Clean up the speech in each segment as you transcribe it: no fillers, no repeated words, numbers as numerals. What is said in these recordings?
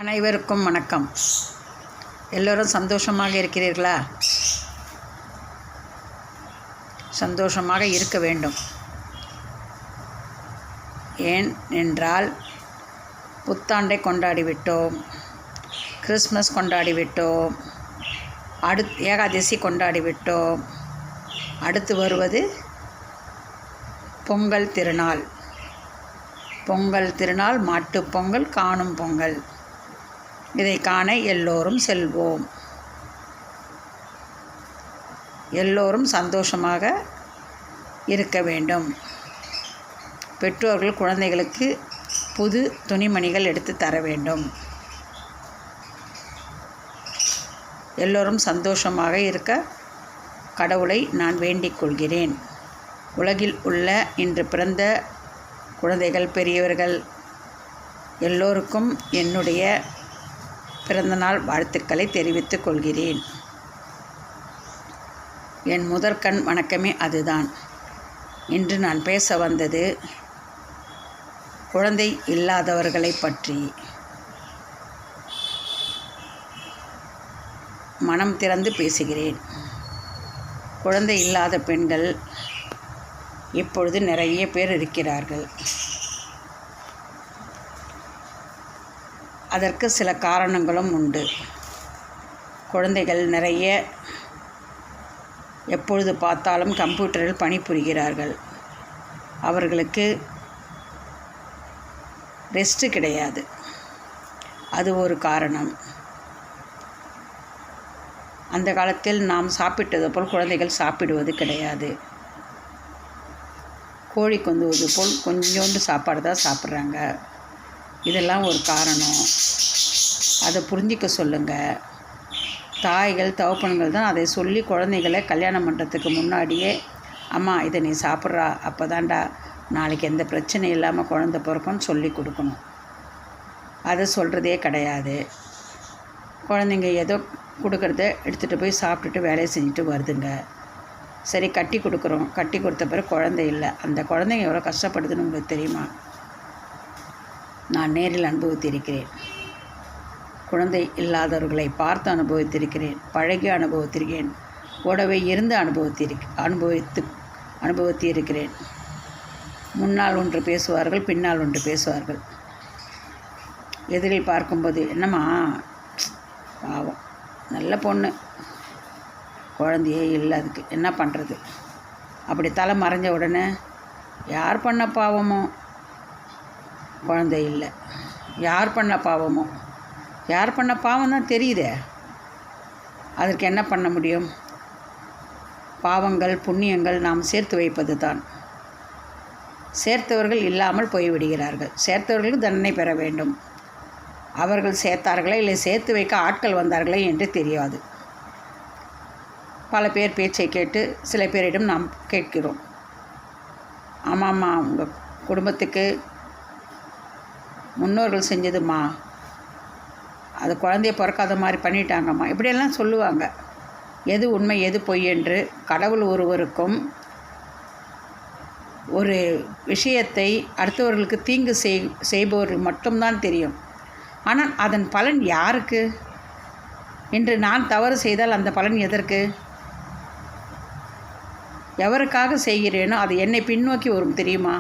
அனைவருக்கும் வணக்கம். எல்லோரும் சந்தோஷமாக இருக்கிறீர்களா? சந்தோஷமாக இருக்க வேண்டும். ஏன் என்றால் புத்தாண்டை கொண்டாடிவிட்டோம், கிறிஸ்மஸ் கொண்டாடிவிட்டோம், ஏகாதசி கொண்டாடிவிட்டோம். அடுத்து வருவது பொங்கல் திருநாள். பொங்கல் திருநாள், மாட்டுப் பொங்கல், காணும் பொங்கல். இதை காண எல்லோரும் செல்வோம். எல்லோரும் சந்தோஷமாக இருக்க வேண்டும். பெற்றோர்கள் குழந்தைகளுக்கு புது துணிமணிகள் எடுத்து தர வேண்டும். எல்லோரும் சந்தோஷமாக இருக்க கடவுளை நான் வேண்டிக் கொள்கிறேன். உலகில் உள்ள இன்று பிறந்த குழந்தைகள், பெரியவர்கள் எல்லோருக்கும் என்னுடைய பிறந்தநாள் வாழ்த்துக்களை தெரிவித்துக் கொள்கிறேன். என் முதற்கண் வணக்கமே அதுதான். இன்று நான் பேச வந்தது குழந்தை இல்லாதவர்களை பற்றி. மனம் திறந்து பேசுகிறேன். குழந்தை இல்லாத பெண்கள் இப்பொழுது நிறைய பேர் இருக்கிறார்கள். அதற்கு சில காரணங்களும் உண்டு. குழந்தைகள் நிறைய எப்பொழுது பார்த்தாலும் கம்ப்யூட்டரில் பணிபுரிகிறார்கள். அவர்களுக்கு ரெஸ்ட்டு கிடையாது. அது ஒரு காரணம். அந்த காலத்தில் நாம் சாப்பிட்டது போல் குழந்தைகள் சாப்பிடுவது கிடையாது. கோழி கொந்துவது போல் கொஞ்சோண்டு சாப்பாடு தான் சாப்பிட்றாங்க. இதெல்லாம் ஒரு காரணம். அதை புரிஞ்சிக்க சொல்லுங்கள். தாய்கள், தகப்பன்கள் தான் அதை சொல்லி குழந்தைகளை கல்யாணம் பண்ணுறதுக்கு முன்னாடியே, அம்மா இதை நீ சாப்பிட்றா, அப்போ தான்டா நாளைக்கு எந்த பிரச்சனை இல்லாமல் குழந்தை பிறக்கும்னு சொல்லி கொடுக்கணும். அதை சொல்கிறதே கிடையாது. குழந்தைங்க ஏதோ கொடுக்குறத எடுத்துகிட்டு போய் சாப்பிட்டுட்டு வேலையை செஞ்சுட்டு வருதுங்க. சரி, கட்டி கொடுக்குறோம். கட்டி கொடுத்த பிறகு குழந்தை இல்லை. அந்த குழந்தைங்க எவ்வளோ கஷ்டப்படுதுன்னு உங்களுக்கு தெரியுமா? நான் நேரில் அனுபவித்திருக்கிறேன். குழந்தை இல்லாதவர்களை பார்த்து அனுபவித்திருக்கிறேன், பழகி அனுபவித்திருக்கிறேன், கூடவே இருந்து அனுபவித்திருக்கிறேன். முன்னால் ஒன்று பேசுவார்கள், பின்னால் ஒன்று பேசுவார்கள். எதிரில் பார்க்கும்போது, என்னம்மா பாவம், நல்ல பொண்ணு, குழந்தையே இல்லை, அதுக்கு என்ன பண்ணுறது? அப்படி தலை மறைஞ்ச உடனே யார் பண்ண பாவமோ, குழந்தை இல்லை, யார் பண்ண பாவமோ, யார் பண்ண பாவம் தான் தெரியுதே, அதற்கு என்ன பண்ண முடியும்? பாவங்கள் புண்ணியங்கள் நாம் சேர்த்து வைப்பது தான். சேர்த்தவர்கள் இல்லாமல் போய்விடுகிறார்கள். சேர்த்தவர்களுக்கு தண்டனை பெற வேண்டும். அவர்கள் சேர்த்தார்களே இல்லை சேர்த்து வைக்க ஆட்கள் வந்தார்களே என்று தெரியாது. பல பேர் பேச்சை கேட்டு சில பேரிடம் நாம் கேட்கிறோம், ஆமாம்மா உங்கள் குடும்பத்துக்கு முன்னோர்கள் செஞ்சதும்மா, அது குழந்தைய பிறக்காத மாதிரி பண்ணிட்டாங்கம்மா, இப்படியெல்லாம் சொல்லுவாங்க. எது உண்மை எது பொய் என்று கடவுள் ஒருவருக்கும் ஒரு விஷயத்தை அடுத்தவர்களுக்கு தீங்கு செய்பவர்கள் மட்டும்தான் தெரியும். ஆனால் அதன் பலன் யாருக்கு? இன்று நான் தவறு செய்தால் அந்த பலன் எதற்கு? எவருக்காக செய்கிறேனோ அது என்னை பின்னோக்கி வரும் தெரியுமா?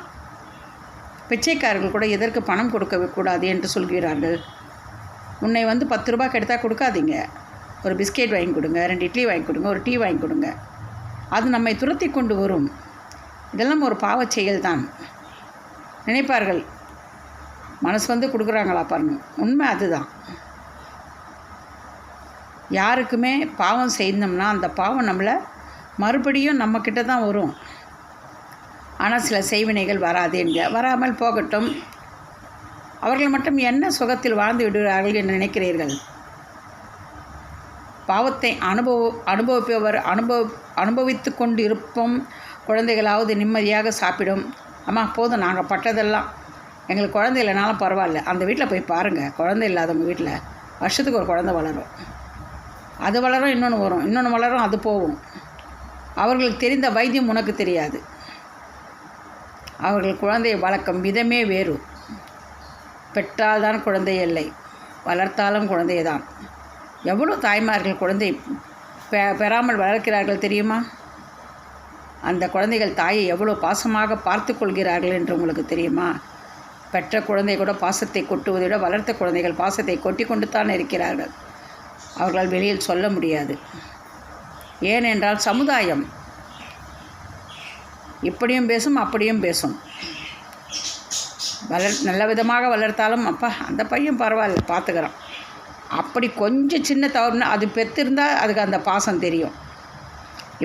பிச்சைக்காரர்கள் கூட எதற்கு பணம் கொடுக்க கூடாது என்று சொல்கிறார்கள். உன்னை 10 ரூபா கெடுத்தா கொடுக்காதீங்க, ஒரு பிஸ்கெட் வாங்கி கொடுங்க, 2 இட்லி வாங்கி கொடுங்க, ஒரு டீ வாங்கி கொடுங்க. அது நம்மை துரத்தி கொண்டு வரும். இதெல்லாம் ஒரு பாவச் செயல் தான் நினைப்பார்கள். மனசு கொடுக்குறாங்களா பாருங்க, உண்மை அதுதான். யாருக்குமே பாவம் செய்தோம்னா அந்த பாவம் நம்மளை மறுபடியும் நம்மக்கிட்ட தான் வரும். ஆனால் சில செய்வினைகள் வராது என்க, வராமல் போகட்டும். அவர்கள் மட்டும் என்ன சுகத்தில் வாழ்ந்து விடுகிறார்கள் என்று நினைக்கிறீர்கள்? பாவத்தை அனுபவித்து கொண்டு இருப்போம். குழந்தைகளாவது நிம்மதியாக சாப்பிடும். அம்மா போதும், நாங்கள் பட்டதெல்லாம், எங்களுக்கு குழந்தை இல்லைனாலும் பரவாயில்ல. அந்த வீட்டில் போய் பாருங்கள், குழந்தை இல்லாதவங்க வீட்டில் வருஷத்துக்கு ஒரு குழந்தை வளரும். அது வளரும், இன்னொன்று வரும், இன்னொன்று வளரும், அது போகும். அவர்களுக்கு தெரிந்த வைத்தியம் உனக்கு தெரியாது. அவர்கள் குழந்தையை வளர்க்கும் விதமே வேறு. பெற்றால்தான் குழந்தை இல்லை, வளர்த்தாலும் குழந்தை தான். எவ்வளோ தாய்மார்கள் குழந்தை பெறாமல் வளர்க்கிறார்கள் தெரியுமா? அந்த குழந்தைகள் தாயை எவ்வளோ பாசமாக பார்த்து கொள்கிறார்கள் என்று உங்களுக்கு தெரியுமா? பெற்ற குழந்தை கூட பாசத்தை கொட்டுவதை விட வளர்த்த குழந்தைகள் பாசத்தை கொட்டி கொண்டு தான் இருக்கிறார்கள். அவர்களால் வெளியில் சொல்ல முடியாது. ஏனென்றால் சமுதாயம் இப்படியும் பேசும் அப்படியும் பேசும். நல்ல விதமாக வளர்த்தாலும் அப்பா அந்த பையன் பரவாயில்ல பார்த்துக்கிறான், அப்படி கொஞ்சம் சின்ன தவறுனா அது பெற்றிருந்தால் அதுக்கு அந்த பாசம் தெரியும்.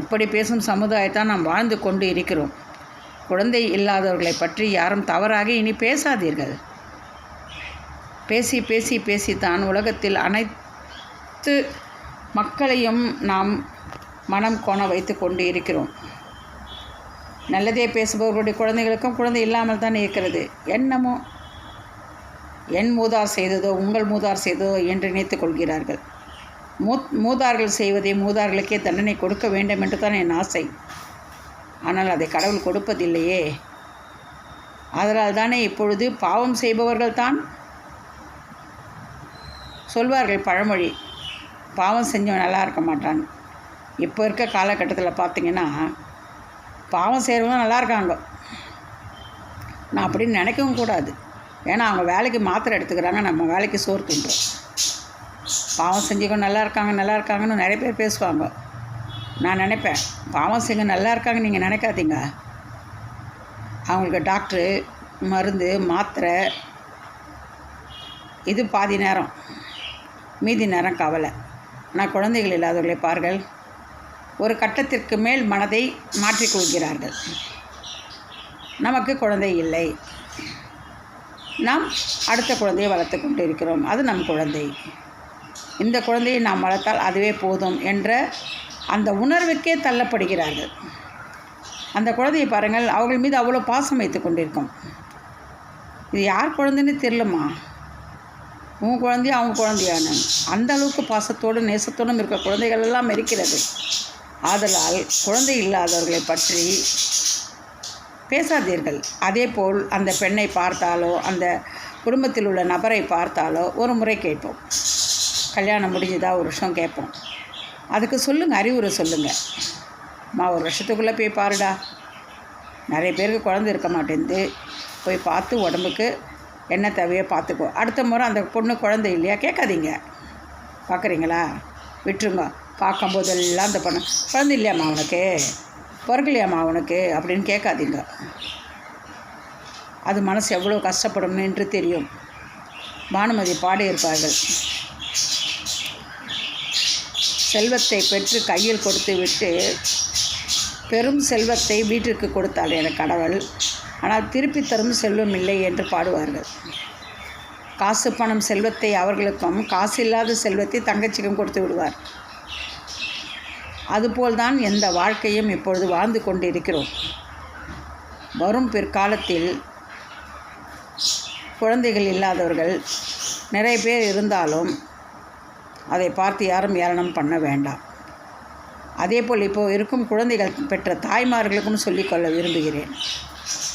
இப்படி பேசும் சமுதாயத்தான் நாம் வாழ்ந்து கொண்டு இருக்கிறோம். குழந்தை இல்லாதவர்களை பற்றி யாரும் தவறாக இனி பேசாதீர்கள். பேசி பேசி பேசித்தான் உலகத்தில் அனைத்து மக்களையும் நாம் மனம் கோண வைத்து கொண்டு இருக்கிறோம். நல்லதே பேசுபவர்களுடைய குழந்தைகளுக்கும் குழந்தை இல்லாமல் தான் இருக்கிறது. என்னமோ என் மூதார் செய்ததோ உங்கள் மூதார் செய்ததோ என்று நினைத்து கொள்கிறார்கள். மூதார்கள் செய்வதை மூதார்களுக்கே தண்டனை கொடுக்க வேண்டும் என்று தான் என் ஆசை. ஆனால் அதை கடவுள் கொடுப்பதில்லையே. அதனால் தானே இப்பொழுது பாவம் செய்பவர்கள் தான் சொல்வார்கள் பழமொழி, பாவம் செஞ்சவன் நல்லா இருக்க மாட்டான். இப்போ இருக்க காலகட்டத்தில் பார்த்திங்கன்னா பாவம் செய்கிறவங்க நல்லா இருக்காங்க. நான் அப்படின்னு நினைக்கவும் கூடாது. ஏன்னா அவங்க வேலைக்கு மாத்திரை எடுத்துக்கிறாங்க, நம்ம வேலைக்கு சோறு தின்றோம். பாவம் செஞ்சவங்க நல்லா இருக்காங்கன்னு நிறைய பேர் பேசுவாங்க. நான் நினைப்பேன், பாவம் செஞ்ச நல்லா இருக்காங்க நீங்கள் நினைக்காதீங்க. அவங்களுக்கு டாக்டரு, மருந்து, மாத்திரை, இது பாதி நேரம், மீதி நேரம் கவலை. ஆனால் குழந்தைகள் இல்லாதவர்களை பார்கள், ஒரு கட்டத்திற்கு மேல் மனதை மாற்றிக்கொள்கிறார்கள். நமக்கு குழந்தை இல்லை, நாம் அடுத்த குழந்தையை வளர்த்து கொண்டு இருக்கிறோம், அது நம் குழந்தை, இந்த குழந்தையை நாம் வளர்த்தால் அதுவே போதும் என்ற அந்த உணர்வுக்கே தள்ளப்படுகிறார்கள். அந்த குழந்தையை பாருங்கள், அவர்கள் மீது அவ்வளோ பாசம் வைத்து கொண்டிருக்கோம். இது யார் குழந்தைன்னு தெரியலம்மா, உன் குழந்தையா அவங்க குழந்தையானு அந்த அளவுக்கு பாசத்தோடு நேசத்தோடும் இருக்க குழந்தைகள் எல்லாம் இருக்கிறது. ஆதலால் குழந்தை இல்லாதவர்களை பற்றி பேசாதீர்கள். அதேபோல் அந்த பெண்ணை பார்த்தாலோ அந்த குடும்பத்தில் உள்ள நபரை பார்த்தாலோ ஒரு முறை கேட்போம். கல்யாணம் முடிஞ்சதா ஒரு வருஷம் கேட்போம். அதுக்கு சொல்லுங்கள், அறிவுரை சொல்லுங்கள். ஒரு வருஷத்துக்குள்ளே போய் பாருடா, நிறைய பேருக்கு குழந்தை இருக்க மாட்டேங்குது, போய் பார்த்து உடம்புக்கு என்ன தேவையோ பார்த்துக்கோ. அடுத்த முறை அந்த பொண்ணு குழந்தை இல்லையா கேட்காதீங்க. பார்க்குறீங்களா, விட்டுருங்க. பார்க்கும்போதெல்லாம் அந்த பொண்ணு குழந்தை இல்லையாம்மா அவனுக்கு, பிறக்கலையாம்மா அவனுக்கு அப்படின்னு கேட்காதீங்க. அது மனசு எவ்வளோ கஷ்டப்படும் என்று தெரியும். பானுமதி பாடியிருப்பார்கள், செல்வத்தை பெற்று கையில் கொடுத்து விட்டு பெரும் செல்வத்தை வீட்டிற்கு கொடுத்தாள் என கடவுள், ஆனால் திருப்பி தரும் செல்வம் இல்லை என்று பாடுவார்கள். காசு பணம் செல்வத்தை அவர்களுக்கும், காசு இல்லாத செல்வத்தை தங்கச்சிக்கும் கொடுத்து விடுவார். அதுபோல்தான் எந்த வாழ்க்கையும் இப்பொழுது வாழ்ந்து கொண்டிருக்கிறோம். வரும் பிற்காலத்தில் குழந்தைகள் இல்லாதவர்கள் நிறைய பேர் இருந்தாலும் அதை பார்த்து யாரும் ஏளனம் பண்ண வேண்டாம். அதேபோல் இப்போது இருக்கும் குழந்தைகள் பெற்ற தாய்மார்களுக்கும் சொல்லிக்கொள்ள விரும்புகிறேன்.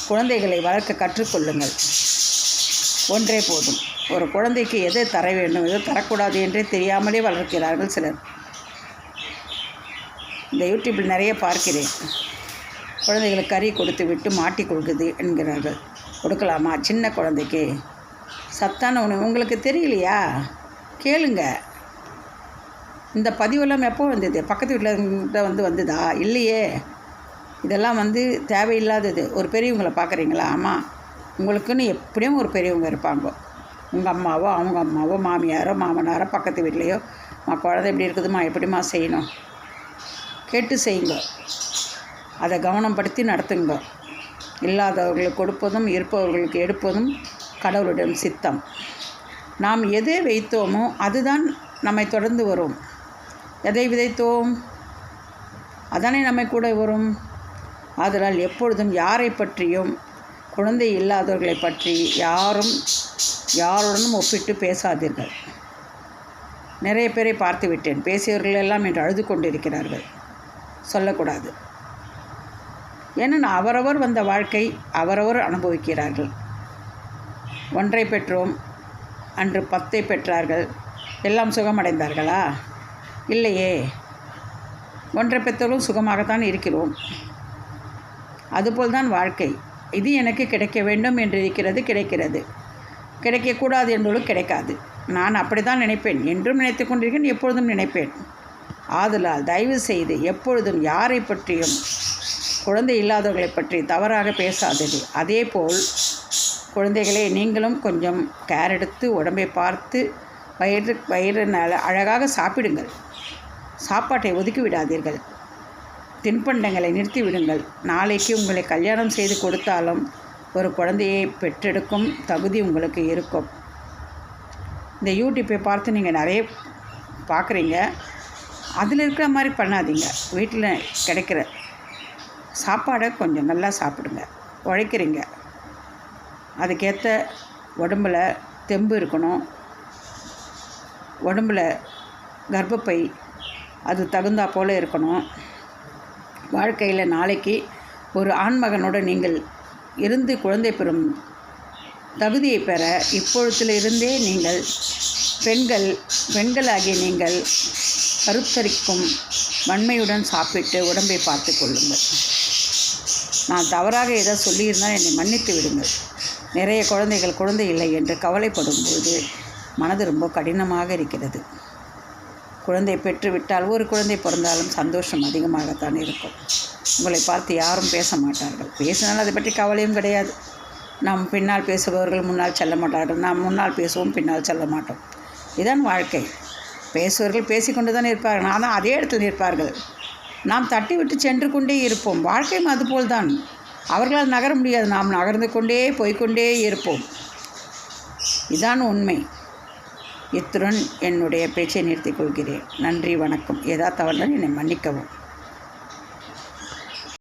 குழந்தைகளை வளர்க்க கற்றுக்கொள்ளுங்கள். ஒன்றே போதும். ஒரு குழந்தைக்கு எதை தர வேண்டும், எதை தரக்கூடாது என்றே தெரியாமலே வளர்க்கிறார்கள் சிலர். இந்த யூடியூப்பில் நிறைய பார்க்கிறேன். குழந்தைகளுக்கு கறி கொடுத்து விட்டு மாட்டி கொடுக்குது என்கிறார்கள். கொடுக்கலாமா சின்ன குழந்தைக்கு? சத்தான உணவு உங்களுக்கு தெரியலையா? கேளுங்க. இந்த பதிவெல்லாம் எப்போ வந்தது? பக்கத்து வீட்டில் வந்துதா? இல்லையே. இதெல்லாம் தேவையில்லாதது. ஒரு பெரியவங்களை பார்க்குறீங்களா? ஆமாம், உங்களுக்குன்னு எப்படியும் ஒரு பெரியவங்க இருப்பாங்க. உங்கள் அம்மாவோ அவங்க அம்மாவோ மாமியாரோ மாமனாரோ பக்கத்து வீட்லேயோ, குழந்தை எப்படி இருக்குதுமா, எப்படிமா செய்யணும் கேட்டு செய்யுங்க. அதை கவனப்படுத்தி நடத்துங்க. இல்லாதவர்களுக்கு கொடுப்பதும் இருப்பவர்களுக்கு எடுப்பதும் கடவுளிடம் சித்தம். நாம் எதை வைத்தோமோ அதுதான் நம்மை தொடர்ந்து வரும். எதை விதைத்தோம் அதானே நம்மை கூட வரும். ஆதலால் எப்பொழுதும் யாரை பற்றியும், குழந்தை இல்லாதவர்களை பற்றி யாருடனும் ஒப்பிட்டு பேசாதீர்கள். நிறைய பேரை பார்த்து விட்டேன். பேசியவர்கள் எல்லாம் இன்று அழுது கொண்டிருக்கிறார்கள். சொல்லக்கூடாது. ஏன்னா அவரவர் வந்த வாழ்க்கை அவரவர் அனுபவிக்கிறார்கள். ஒன்றை பெற்றோம், அன்று 10 பெற்றார்கள், எல்லாம் சுகமடைந்தார்களா? இல்லையே. 1 பெற்றோரும் சுகமாகத்தான் இருக்கிறோம். அதுபோல் தான் வாழ்க்கை. இது எனக்கு கிடைக்க வேண்டும் என்று இருக்கிறது, கிடைக்கிறது. கிடைக்கக்கூடாது என்பதும் கிடைக்காது. நான் அப்படி தான் நினைப்பேன், என்றும் நினைத்து கொண்டிருக்கேன், எப்பொழுதும் நினைப்பேன். ஆதலால் தயவு செய்து எப்பொழுதும் யாரை பற்றியும் குழந்தை இல்லாதவர்களை பற்றி தவறாக பேசாதது. அதேபோல் குழந்தைகளே, நீங்களும் கொஞ்சம் கேர் எடுத்து உடம்பை பார்த்து வயிறு அழகாக சாப்பிடுங்கள். சாப்பாட்டை ஒதுக்கி விடாதீர்கள். தின்பண்டங்களை நிறுத்தி விடுங்கள். நாளைக்கு உங்களை கல்யாணம் செய்து கொடுத்தாலும் ஒரு குழந்தையை பெற்றெடுக்கும் தகுதி உங்களுக்கு இருக்கும். இந்த யூடியூப்பை பார்த்து நீங்கள் நிறைய பார்க்குறீங்க, அதில் இருக்கிற மாதிரி பண்ணாதீங்க. வீட்டில் கிடைக்கிற சாப்பாடை கொஞ்சம் நல்லா சாப்பிடுங்க. உழைக்கிறீங்க, அதுக்கேற்ற உடம்பில் தெம்பு இருக்கணும். உடம்பில் கர்ப்பப்பை அது தகுந்தா போல் இருக்கணும். வாழ்க்கையில் நாளைக்கு ஒரு ஆண்மகனோடு நீங்கள் இருந்து குழந்தை பெறும் தகுதியை பெற இப்பொழுதிலிருந்தே நீங்கள் பெண்களாகிய நீங்கள் கருத்தரிக்கும் வன்மையுடன் சாப்பிட்டு உடம்பை பார்த்து கொள்ளுங்கள். நான் தவறாக ஏதோ சொல்லியிருந்தால் என்னை மன்னித்து விடுங்கள். நிறைய குழந்தைகள் குழந்தை இல்லை என்று கவலைப்படும்போது மனது ரொம்ப கடினமாக இருக்கிறது. குழந்தை பெற்றுவிட்டால் ஒரு குழந்தை பிறந்தாலும் சந்தோஷம் அதிகமாகத்தான் இருக்கும். உங்களை பார்த்து யாரும் பேச மாட்டார்கள். பேசினால் அதை பற்றி கவலையும் கிடையாது. நாம் பின்னால் பேசுபவர்கள் முன்னால் செல்ல மாட்டார்கள், நாம் முன்னால் பேசுவோம், பின்னால் செல்ல மாட்டோம். இதுதான் வாழ்க்கை. பேசுபவர்கள் பேசிக்கொண்டு தான் இருப்பார்கள், ஆனால் அதே இடத்தில் இருப்பார்கள். நாம் தட்டி விட்டு சென்று கொண்டே இருப்போம். வாழ்க்கையும் அதுபோல் தான். அவர்களால் நகர முடியாது, நாம் நகர்ந்து கொண்டே போய்கொண்டே இருப்போம். இதுதான் உண்மை. இத்துடன் என்னுடைய பேச்சை நிறுத்திக் கொள்கிறேன். நன்றி, வணக்கம். ஏதாவது தவறுனால் என்னை மன்னிக்கவும்.